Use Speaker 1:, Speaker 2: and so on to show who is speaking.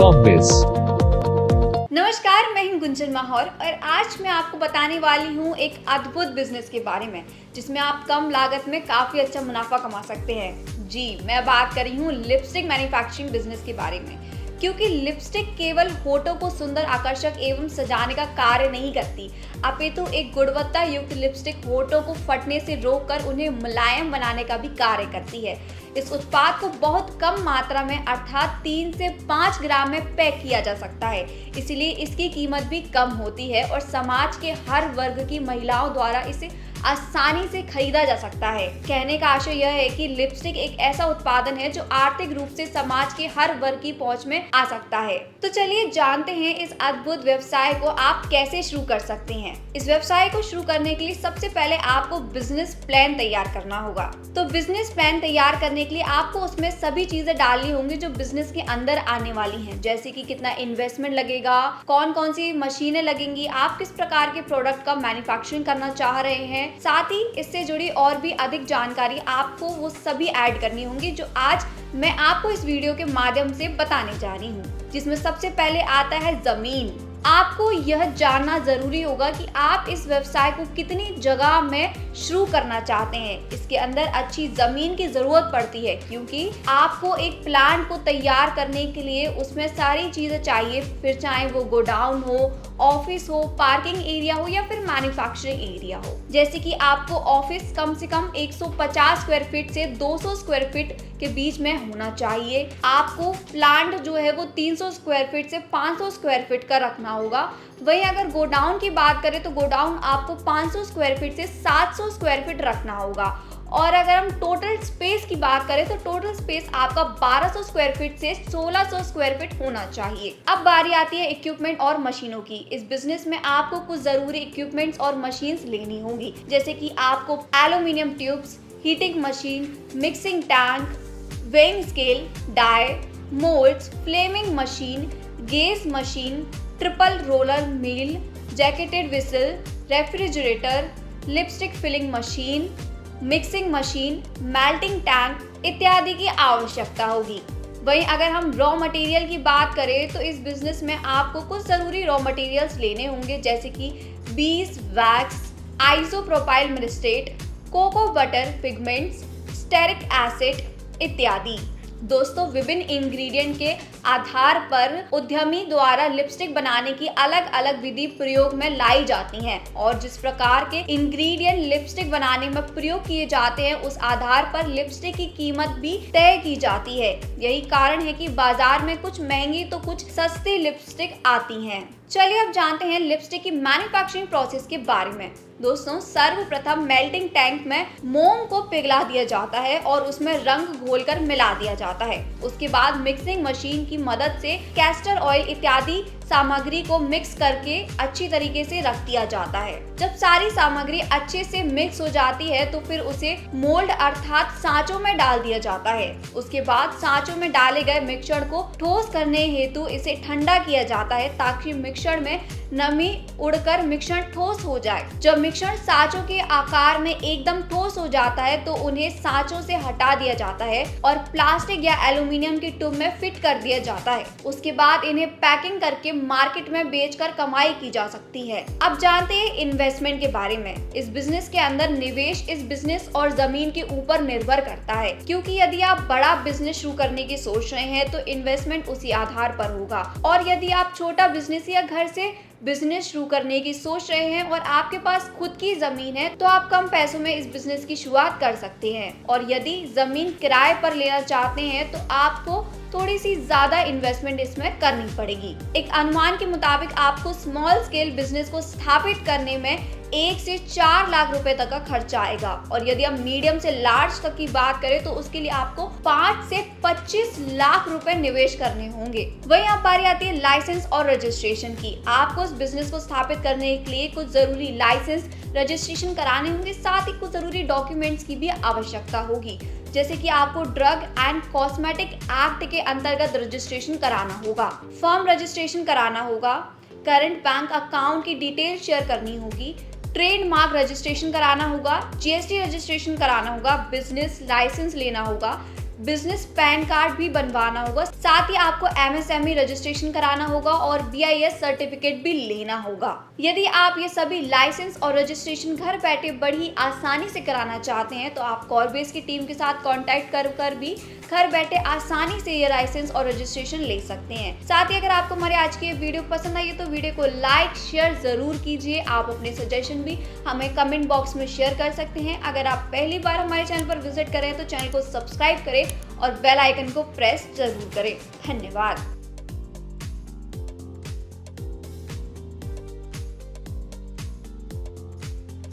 Speaker 1: Shopbiz।
Speaker 2: नमस्कार, मैं हूं गुंजन माहौर और आज मैं आपको बताने वाली हूं एक अद्भुत बिजनेस के बारे में जिसमें आप कम लागत में काफी अच्छा मुनाफा कमा सकते हैं। जी, मैं बात कर रही हूं लिपस्टिक मैन्युफैक्चरिंग बिजनेस के बारे में, क्योंकि लिपस्टिक केवल होठों को सुंदर, आकर्षक एवं सजाने का कार्य नहीं करती, अपितु एक गुणवत्ता युक्त लिपस्टिक होठों को फटने से रोककर उन्हें मुलायम बनाने का भी कार्य करती है। इस उत्पाद को बहुत कम मात्रा में अर्थात 3 से 5 ग्राम में पैक किया जा सकता है, इसीलिए इसकी कीमत भी कम होती है और समाज के हर वर्ग की महिलाओं द्वारा इसे आसानी से खरीदा जा सकता है। कहने का आशय यह है कि लिपस्टिक एक ऐसा उत्पादन है जो आर्थिक रूप से समाज के हर वर्ग की पहुंच में आ सकता है। तो चलिए जानते हैं इस अद्भुत व्यवसाय को आप कैसे शुरू कर सकते हैं। इस व्यवसाय को शुरू करने के लिए सबसे पहले आपको बिजनेस प्लान तैयार करना होगा। तो बिजनेस प्लान तैयार करने के लिए आपको उसमें सभी चीजें डालनी होंगी जो बिजनेस के अंदर आने वाली हैं, जैसे कि कितना इन्वेस्टमेंट लगेगा, कौन कौन सी मशीनें लगेंगी, आप किस प्रकार के प्रोडक्ट का मैन्युफैक्चरिंग करना चाह रहे हैं, साथ ही इससे जुड़ी और भी अधिक जानकारी आपको वो सभी ऐड करनी होंगी जो आज मैं आपको इस वीडियो के माध्यम से बताने जा रही हूँ। जिसमें सबसे पहले आता है जमीन। आपको यह जानना जरूरी होगा कि आप इस व्यवसाय को कितनी जगह में शुरू करना चाहते हैं। इसके अंदर अच्छी जमीन की जरूरत पड़ती है क्योंकि आपको एक प्लांट को तैयार करने के लिए उसमें सारी चीजें चाहिए, फिर चाहे वो गोडाउन हो, ऑफिस हो, पार्किंग एरिया हो या फिर मैन्युफैक्चरिंग एरिया हो। जैसे कि आपको ऑफिस कम से कम 150 स्क्वायर फीट से 200 स्क्वायर फीट के बीच में होना चाहिए। आपको प्लांट जो है वो 300 स्क्वायर फीट से 500 स्क्वायर फीट का रखना होगा। वहीं अगर गोडाउन की बात करें तो गोडाउन आपको 500 स्क्वायर फीट से 700 स्क्वायर फीट रखना होगा। और अगर हम टोटल स्पेस की बात करें तो टोटल स्पेस आपका 1200 स्क्वायर फीट से 1600 स्क्वायर फीट होना चाहिए। अब बारी आती है इक्विपमेंट और मशीनों की। इस बिजनेस में आपको कुछ जरूरी इक्विपमेंट्स और मशीन्स लेनी होंगी, जैसे कि आपको aluminium tubes, heating machine, mixing tank, weighing scale, die, moulds, flaming machine, gauge machine, triple roller mill, jacketed vessel, refrigerator, lipstick filling machine, mixing machine, melting tank इत्यादि की आवश्यकता होगी। वहीं अगर हम रॉ मटेरियल की बात करें तो इस बिजनेस में आपको कुछ जरूरी रॉ मटेरियल्स लेने होंगे, जैसे कि bees wax, isopropyl myristate, cocoa butter pigments, stearic acid इत्यादि। दोस्तों, विभिन्न इंग्रेडिएंट के आधार पर उद्यमी द्वारा लिपस्टिक बनाने की अलग अलग विधि प्रयोग में लाई जाती हैं और जिस प्रकार के इंग्रेडिएंट लिपस्टिक बनाने में प्रयोग किए जाते हैं उस आधार पर लिपस्टिक की कीमत भी तय की जाती है। यही कारण है कि बाजार में कुछ महंगी तो कुछ सस्ती लिपस्टिक आती हैं। चलिए अब जानते हैं लिपस्टिक की मैन्युफैक्चरिंग प्रोसेस के बारे में। दोस्तों, सर्वप्रथम मेल्टिंग टैंक में मोम को पिघला दिया जाता है और उसमें रंग घोलकर मिला दिया जाता है। उसके बाद मिक्सिंग मशीन की मदद से कैस्टर ऑयल इत्यादि सामग्री को मिक्स करके अच्छी तरीके से रख दिया जाता है। जब सारी सामग्री अच्छे से मिक्स हो जाती है तो फिर उसे मोल्ड अर्थात सांचों में डाल दिया जाता है। उसके बाद सांचों में डाले गए मिक्सचर को ठोस करने हेतु इसे ठंडा किया जाता है ताकि मिक्सचर में नमी उड़कर मिश्रण ठोस हो जाए। जब मिश्रण सांचों के आकार में एकदम ठोस हो जाता है तो उन्हें सांचों से हटा दिया जाता है और प्लास्टिक या एल्यूमिनियम की ट्यूब में फिट कर दिया जाता है। उसके बाद इन्हें पैकिंग करके मार्केट में बेचकर कमाई की जा सकती है। अब जानते हैं इन्वेस्टमेंट के बारे में। इस बिजनेस के अंदर निवेश इस बिजनेस और जमीन के ऊपर निर्भर करता है, क्योंकि यदि आप बड़ा बिजनेस शुरू करने की सोच रहे हैं तो इन्वेस्टमेंट उसी आधार पर होगा, और यदि आप छोटा बिजनेस या घर से बिजनेस शुरू करने की सोच रहे हैं और आपके पास खुद की जमीन है तो आप कम पैसों में इस बिजनेस की शुरुआत कर सकते हैं। और यदि जमीन किराए पर लेना चाहते हैं तो आपको थोड़ी सी ज्यादा इन्वेस्टमेंट इसमें करनी पड़ेगी। एक अनुमान के मुताबिक आपको स्मॉल स्केल बिजनेस को स्थापित करने में 1 से 4 लाख रुपए तक का खर्चा आएगा, और यदि हम मीडियम से लार्ज तक की बात करें तो उसके लिए आपको 5 से 25 लाख रुपए निवेश करने होंगे। वहीं अब बारी आती है लाइसेंस और रजिस्ट्रेशन की। आपको इस बिजनेस को स्थापित करने के लिए कुछ जरूरी लाइसेंस रजिस्ट्रेशन कराने होंगे, साथ ही कुछ जरूरी डॉक्यूमेंट्स की भी आवश्यकता होगी, जैसे कि आपको ड्रग एंड कॉस्मेटिक एक्ट के अंतर्गत रजिस्ट्रेशन कराना होगा, फर्म रजिस्ट्रेशन कराना होगा, करंट बैंक अकाउंट की डिटेल शेयर करनी होगी, ट्रेडमार्क रजिस्ट्रेशन कराना होगा, जीएसटी रजिस्ट्रेशन कराना होगा, बिजनेस लाइसेंस लेना होगा, बिजनेस पैन कार्ड भी बनवाना होगा। साथ ही आपको MSME रजिस्ट्रेशन कराना होगा और BIS सर्टिफिकेट भी लेना होगा। यदि आप ये सभी लाइसेंस और रजिस्ट्रेशन घर बैठे बड़ी आसानी से कराना चाहते हैं तो आप कॉरबेस की टीम के साथ कांटेक्ट कर भी घर बैठे आसानी से ये लाइसेंस और रजिस्ट्रेशन ले सकते हैं। साथ ही अगर आपको हमारे आज की ये वीडियो पसंद आई है तो वीडियो को लाइक शेयर जरूर कीजिए। आप अपने सजेशन भी हमें कमेंट बॉक्स में शेयर कर सकते हैं। अगर आप पहली बार हमारे चैनल पर विजिट करें तो चैनल को सब्सक्राइब करें और बेल आइकन को प्रेस जरूर करें। धन्यवाद।